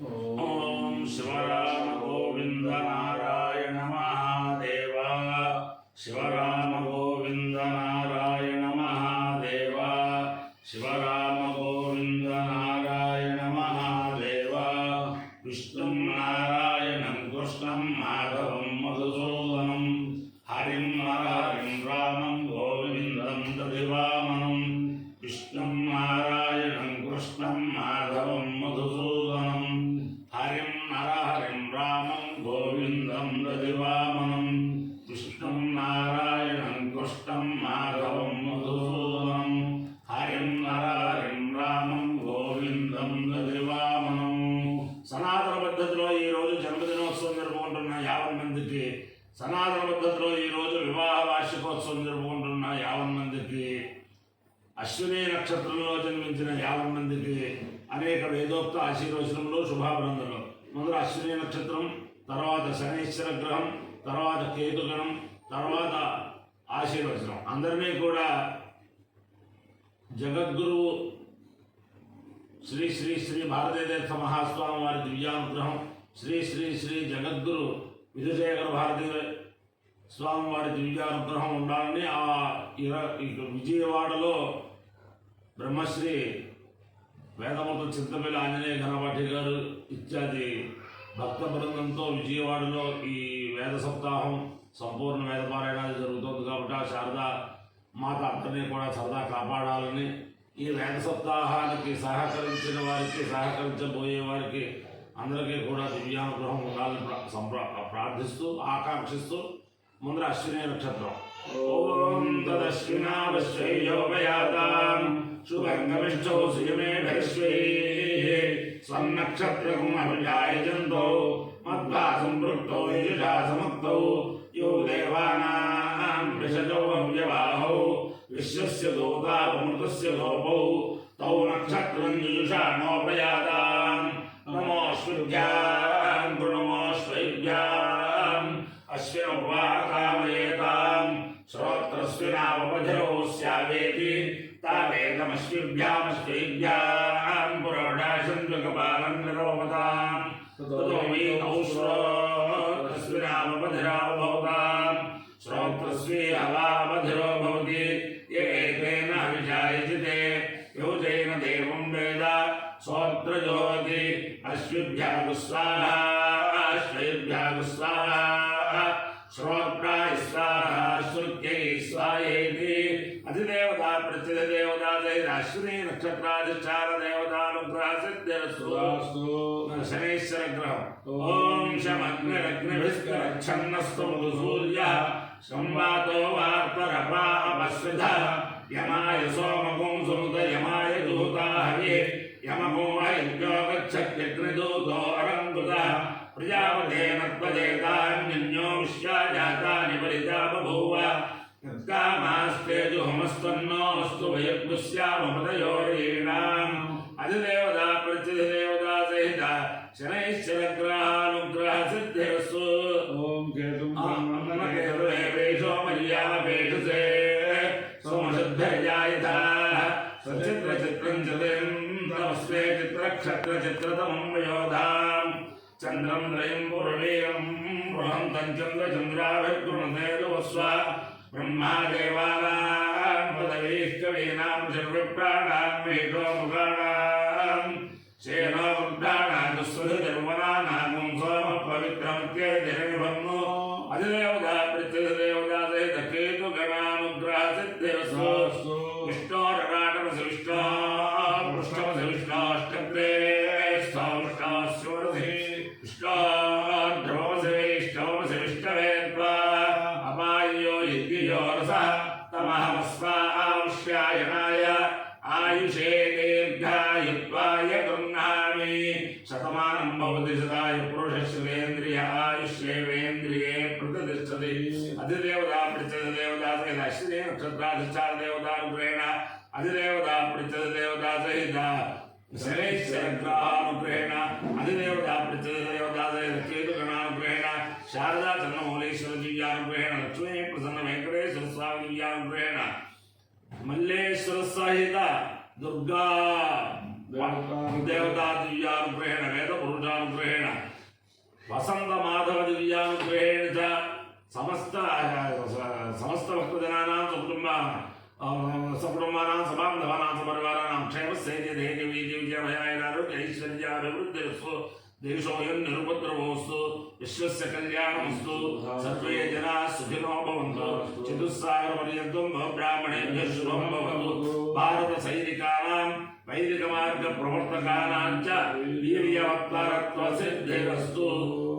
ఓం శివరామ గోవింద నారాయణ మహాదేవ శివరామ గోవింద నారాయణ మహాదేవ శివరామ గోవింద నారాయణ మహాదేవ విష్ణుం నారాయణం కృష్ణం మాధవం మధుసూదనం హరిం హరిం రామం గోవిందం దదివామనం విష్ణుం నారాయణం కృష్ణం మాధవం మధుసూదనం హరిం నరహరిం రామం గోవిందం దదివామనం విష్ణుం నారాయణం కృష్ణం మాధవం మధుసూదనం హరిం నరహరిం రామం గోవిందం దదివామనం. సనాతన పద్ధతిలో ఈరోజు జన్మదినోత్సవం జరుపుకుంటున్న 50 మందికి, సనాతన పద్ధతిలో ఈరోజు వివాహ వార్షికోత్సవం జరుపుకుంటున్న 50 మందికి, అశ్విని నక్షత్రంలో జన్మించిన 50 మందికి అనేక వేదోక్త ఆశీర్వచనములు, శుభాభినందనలు. మొదలు అశ్విని నక్షత్రం, తర్వాత శనీశ్వర గ్రహం, తర్వాత కేతుగణం, తర్వాత ఆశీర్వచనం. అందరినీ కూడా జగద్గురువు శ్రీ శ్రీ శ్రీ భారతీతీర్థ మహాస్వామి వారి దివ్యానుగ్రహం, శ్రీ శ్రీ శ్రీ జగద్గురు విధుశేఖర భారతీ స్వామి వారి దివ్యానుగ్రహం ఉండాలని విజయవాడలో బ్రహ్మశ్రీ వేదమూర్తి చింతపల్లి ఆంజనేయ ఘనపాఠి గారు ఇత్యాది భక్త బృందంతో విజయవాడలో ఈ వేద సప్తాహం సంపూర్ణ వేద పారాయణాలు జరుగుతుంది. కాబట్టి ఆ శారదా మాత అందరినీ కూడా సరదా కాపాడాలని, ఈ వేద సప్తాహానికి సహకరించిన వారికి, సహకరించబోయే వారికి అందరికీ కూడా దివ్యానుగ్రహం ఉండాలని ప్రార్థిస్తూ ఆకాంక్షిస్తూ ముందర అశ్విని నక్షత్రం. ఓం తదశ్వినావశ్వయోపయాతాం శుభంగమిష్టో సుయమేధశ్వై స్వన్నక్షత్రం అభిజాయజంతో మద్భా సంపృక్తో యజుషా సముక్తౌ యో దేవానాం వృషజో అవ్యవాహౌ విశ్వస్య దూతామృతస్య లోపౌ తౌ నక్షత్రం యజుషాణోపయాతాం నమోऽస్మృభ్యాం నమోऽస్వైభ్యాం అశ్వినోపాకామయేతాం శ్రోత్రస్వినావపజరో స్యావేతి తావేదమశ్విభ్యామశ్వైభ్యాం పురోడాశంద్వకపాలం నిరోపతాం తతో వై తౌ శ్రోత్రస్వినావపజరా భవతాం శ్రోత్రస్వే అవాపజరో భవతి ఏతేన విజాయజితే యోజేన దేవం వేద శ్రోత్రజ్యోతి అశ్విభ్యాగు స్వాహా అశ్వైభ్యాగు స్వాహా శ్రోత్రాయ స్వాహా శృత్యై స్వాహేతి. అధిదేవత ప్రత్యధిదేవత అశ్విని నక్షత్రాధిష్టాన దేవతానుగ్రహ సిద్ధిరస్తు. శనీశ్వర గ్రహం. ఓం శమగ్నిరగ్నిభిశ్చన్నస్తు సూర్యః సంవాతో వార్తరపాపస్విధ యమాయ సోమగుం సునుత యమాయ దూతా హవే యమగో హైద్యో గచ్చత్యగ్నిదూతో అరంగుతః ప్రజాపతేన త్వదేతాన్యన్యో విశ్వాజాతాని పరితా బభూవ నిర్గామాస్తేజుహమస్తన్నో అస్తు వయగ్ముస్యామపతయోరీణాం. అధిదేవత ప్రత్యధిదేవతా సహిత శనైశ్చర గ్రహానుగ్రహ సిద్ధిరస్తు. ఓం కేతుర్వేషో మయ్యామపేషసే సోమశుద్ధర్యాయథ సచిత్రచిత్రం చంద్రమస్వే చిత్రక్షత్రచిత్రతమం వయోధాం చంద్రం త్రయం పూర్వీరం బృహంతం చంద్రచంద్రాభిర్గృణేదువస్వ బ్రహ్మాదేవానాం పదవీష్టవీనాం సర్వప్రాణాం మేఘో ముఖానాం శేనో వృద్ధానాం దుస్సుధర్మనానాం సోమ పవిత్రమత్యేజనిర్భన్నో. అధిదేవత ప్రత్యధిదేవత సహిత కేతు గణానుగ్రహ సిద్ధిరస్తు. విష్ణోరరాటమసి విష్ణో పృష్ఠమసి విష్ణోష్టగ్రే స్థావిష్ణోశ్వరసి విష్ణోర్ధ్రువమసి వైష్ణవమసి విష్ణవే త్వా అపాయో యజ్ఞయో రసః తమహమస్వావిష్యాయనాయ ఆయుషే దీర్ఘాయుత్వాయ గృహ్ణామి. శతమానం భవతి శతాయ పురుషశ్రేంద్రియ ఆయుష్యేవేంద్రియే ప్రతిష్టతి. అధిదేవత ప్రత్యధిదేవత సహిత అశ్విని నక్షత్రాధిష్టాన దేవతానుగ్రహేణ అధిదేవత ప్రత్యధిదేవత సహిత శనైశ్చర గ్రహానుగ్రహేణ అధిదేవత ప్రత్యధిదేవత సహిత కేతుగణానుగ్రహేణ శారదా చంద్రమౌళీశ్వర దివ్యానుగ్రహేణ లక్ష్మీ ప్రసన్న వెంకటేశ్వర స్వామి దివ్యానుగ్రహేణ మల్లేశ్వర సహిత దుర్గా దేవతా దివ్యానుగ్రహేణ వేద పురుష మంత్రానుగ్రహేణ వసంత మాధవ దివ్యానుగ్రహేణ చ సమస్త భక్తజనానాం సకుటుంబానాం సబాంధవానాం సపరివారాణం క్షేమస్థైర్య ధైర్య వీర్య విజయమయారోగ్య ఐశ్వర్యాభివృద్ధిరస్తు దేశోయం నిరుపద్రవోస్తు విశ్వస్య కళ్యాణమస్తు సర్వే జనా సుఖినో భవంతు చతుస్సాగర పర్యంతం బ్రాహ్మణేభ్యః శుభం భవతు భారత సైనికానాం వైదిక మార్గ ప్రవర్తకానాం చ వీర్యవత్తారత్వ సిద్ధిరస్తు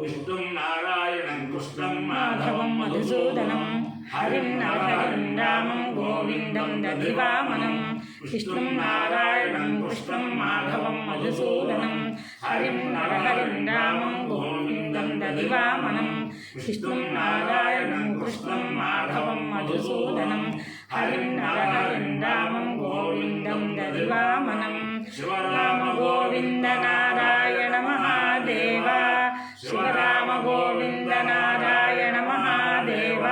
విష్ణుం నారాయణం కృష్ణం మాధవం మధుసూదనం హరిం నరహరిం రామం గోవిందం దధివామనం విష్ణుం నారాయణం కృష్ణం మాధవం మధుసూదనం హరిం నరహరిం రామం గోవిందం దధివామనం విష్ణుం నారాయణం కృష్ణం మాధవం మధుసూదనం హరిం నరహరిం రామం గోవిందం దధివామనం శివరామ గోవింద నారాయణ మహాదేవ శివరామ గోవింద నారాయణ మహాదేవ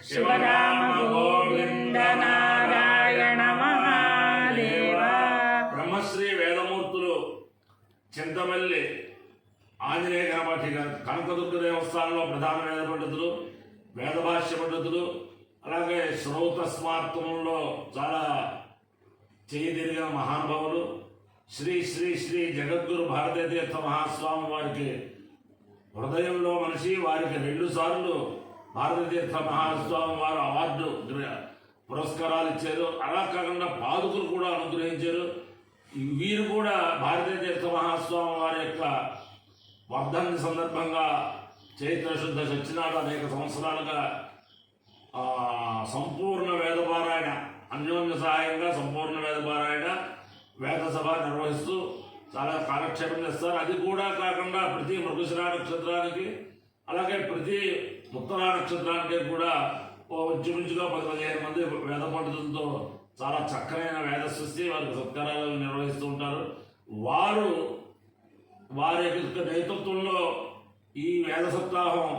శివరామ గోవింద నారాయణ మహాదేవ. బ్రహ్మశ్రీ వేదమూర్తులు చింతమల్లి ఆంజనేయ గణపతి గారు కనకదుర్గ దేవస్థానంలో ప్రధాన వేద పండితులు, వేదభాష్య పండితులు, అలాగే శ్రౌత స్మార్తంలో చాలా చేయదిరిగిన మహానుభావులు శ్రీ శ్రీ శ్రీ జగద్గురు భారతీయ తీర్థ మహాస్వామి వారికి హృదయంలో మనిషి వారికి 2 సార్లు భారతీయ తీర్థ మహాస్వామి వారు అవార్డు పురస్కారాలు ఇచ్చారు. అలా కాకుండా పాదుకులు కూడా అనుగ్రహించారు. వీరు కూడా భారతీయ తీర్థ మహాస్వామి వారి యొక్క వర్ధంతి సందర్భంగా చైత్ర శుద్ధ సత్యనాడు అనేక సంవత్సరాలుగా సంపూర్ణ వేదపారాయణ అన్యోన్య సహాయంగా సంపూర్ణ వేదపారాయణ వేద సభ నిర్వహిస్తూ చాలా కాలక్షేపం చేస్తారు. అది కూడా కాకుండా ప్రతి మృగశిర నక్షత్రానికి అలాగే ప్రతి ఉత్తర నక్షత్రానికి కూడా ఇంచుమించుగా 10-15 మంది వేద పండితులతో చాలా చక్కనైన వేద సృష్టి వారికి సత్కారాలు నిర్వహిస్తూ ఉంటారు. వారి యొక్క నేతృత్వంలో ఈ వేద సప్తాహం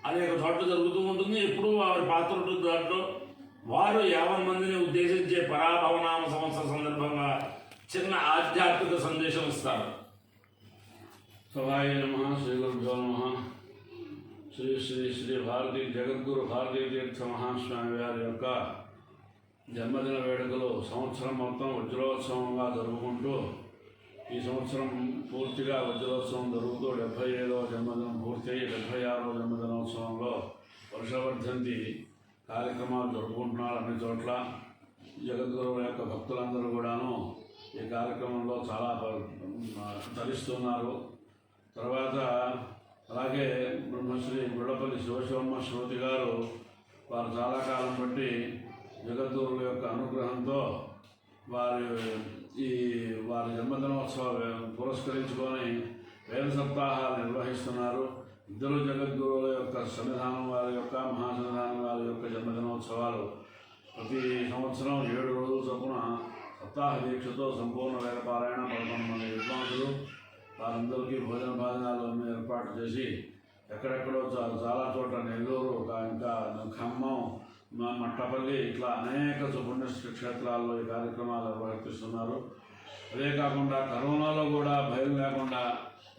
అనేక చోట్ల జరుగుతూ ఉంటుంది. ఎప్పుడూ వారి పాత్ర ఉంటుంది. దాంట్లో వారు 50 మందిని ఉద్దేశించే పరాభవనామ సంవత్సర సందర్భంగా చిన్న ఆధ్యాత్మిక సందేశం ఇస్తారు. సభాయ నమః. శ్రీ గురుభ్యో నమః. శ్రీ శ్రీ శ్రీ భారతీ జగద్గురు భారతీయ తీర్థ మహాస్వామి వారి యొక్క జన్మదిన వేడుకలు సంవత్సరం మొత్తం వజ్రోత్సవంగా జరుపుకుంటూ ఈ సంవత్సరం పూర్తిగా వజ్రోత్సవం జరుగుతూ 75వ జన్మదినం పూర్తి అయ్యి 76వ జన్మదినోత్సవంలో వర్షవర్ధంతి కార్యక్రమాలు జరుపుకుంటున్నారు. అన్ని చోట్ల జగద్గురువుల యొక్క భక్తులందరూ కూడాను ఈ కార్యక్రమంలో చాలా తరిస్తున్నారు. తర్వాత అలాగే బ్రహ్మశ్రీ గుళ్ళపల్లి శివశివమ్మ శ్రోతి గారు వారు చాలా కాలం బట్టి జగద్గురువుల యొక్క అనుగ్రహంతో వారి జన్మదినోత్సవం పురస్కరించుకొని వేద సప్తాహాలు నిర్వహిస్తున్నారు. ఇద్దరు జగద్గురువుల యొక్క సన్నిధానం వారి యొక్క మహాసన్నిధానం వారి యొక్క జన్మదినోత్సవాలు ప్రతి సంవత్సరం 7 రోజుల చొప్పున సప్తాహ దీక్షతో సంపూర్ణ వేదపారాయణ 11 మంది విద్వాంసులు వారందరికీ భోజనాలు ఏర్పాటు చేసి ఎక్కడెక్కడో చాలా చోట్ల నెల్లూరు, ఇంకా ఖమ్మం, మట్టపల్లి ఇట్లా అనేక పుణ్య క్షేత్రాల్లో ఈ కార్యక్రమాలు నిర్వహిస్తున్నారు. అదే కాకుండా కరోనాలో కూడా భయం లేకుండా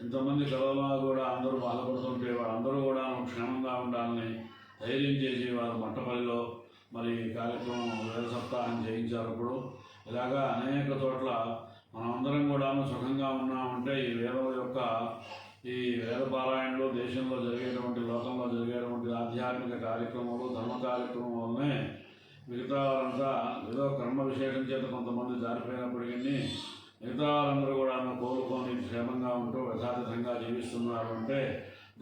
ఇంతమంది కరోనా కూడా అందరూ బాధపడుతుంటే వాళ్ళందరూ కూడా క్షేమంగా ఉండాలని ధైర్యం చేసి వారు మట్టపల్లిలో మరి కార్యక్రమం వేద సప్తాహం చేయించారు. ఇప్పుడు ఇలాగా అనేక చోట్ల మనమందరం కూడాను సుఖంగా ఉన్నామంటే ఈ వేద పారాయణలో దేశంలో జరిగేటువంటి లోకంలో జరిగేటువంటి ఆధ్యాత్మిక కార్యక్రమాలు ధర్మ కార్యక్రమం వల్లనే మిగతా వారంతా ఏదో కర్మ విశేషం చేత కొంతమంది జారిపోయినప్పటికీ మిగతా వారందరూ కూడా కోరుకొని క్షేమంగా ఉంటూ యథాతథంగా జీవిస్తున్నారు. అంటే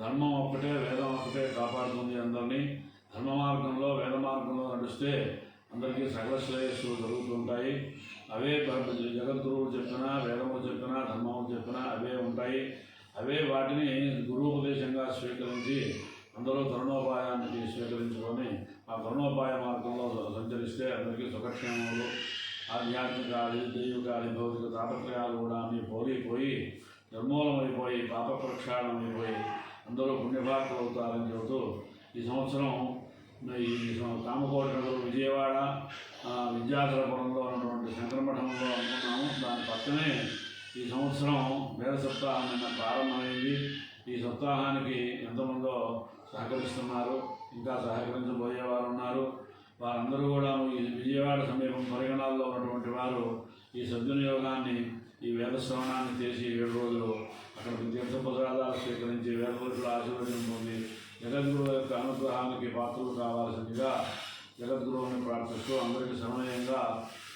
ధర్మం ఒక్కటే వేదం ఒక్కటే కాపాడుతుంది అందరినీ. ధర్మ మార్గంలో వేద మార్గంలో నడిస్తే అందరికీ సకల శ్రేయస్సులు జరుగుతుంటాయి. అవే జగద్గురువులు చెప్పినా వేదములు చెప్పినా ధర్మములు చెప్పినా అవే ఉంటాయి. అవే వాటిని గురువుపదేశంగా స్వీకరించి అందరూ తరుణోపాయానికి స్వీకరించుకొని ఆ తరుణోపాయ మార్గంలో సంచరిస్తే అందరికీ సుఖక్షేమములు ఆధ్యాత్మికాది దైవికాది భౌతిక తాపత్రయాలు కూడా అన్నీ పోయి నిర్మూలమైపోయి పాప ప్రక్షాళనమైపోయి అందరూ పుణ్యభాకులు అవుతారని చెబుతూ ఈ సంవత్సరం ఈ కామకోట విజయవాడ విద్యాధరపురంలో ఉన్నటువంటి శంకరమఠంలో అనుకున్నాము. దాని పక్కనే ఈ సంవత్సరం వేద సప్తాహం నిన్న ప్రారంభమైంది. ఈ సప్తాహానికి ఎంతమందో సహకరిస్తున్నారు, ఇంకా సహకరించబోయేవారు ఉన్నారు. వారందరూ కూడా ఈ విజయవాడ సమీపం పరిగణాల్లో ఉన్నటువంటి వారు ఈ సద్వినియోగాన్ని, ఈ వేద శ్రవణాన్ని చేసి 7 రోజులు అక్కడికి తీర్థప్రసాదాలు స్వీకరించి వేద పురుషుల ఆశీర్వచనం పొంది జగద్గురువు యొక్క అనుగ్రహానికి పాత్రలు కావాల్సిందిగా జగద్గురువుని ప్రార్థిస్తూ అందరికీ సమయంగా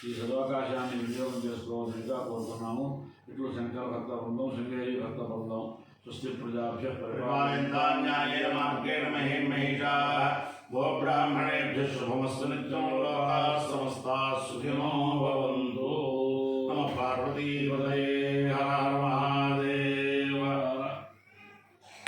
ఈ సదవకాశాన్ని వినియోగం చేసుకోవాల్సిందిగా కోరుతున్నాము. ఇట్లు శంకర భక్త బృందం, శృంగేరి భక్త బృందం. స్వస్తి ప్రజాభ్యః పరిపాలయంతాన్యాయేన మార్గేణ మహీమహీషాః గోబ్రాహ్మణేభ్యः శుభమస్తు నిత్యం. లోకాः సమస్తాः సుఖినో భవంతు. నమః పార్వతీపతయే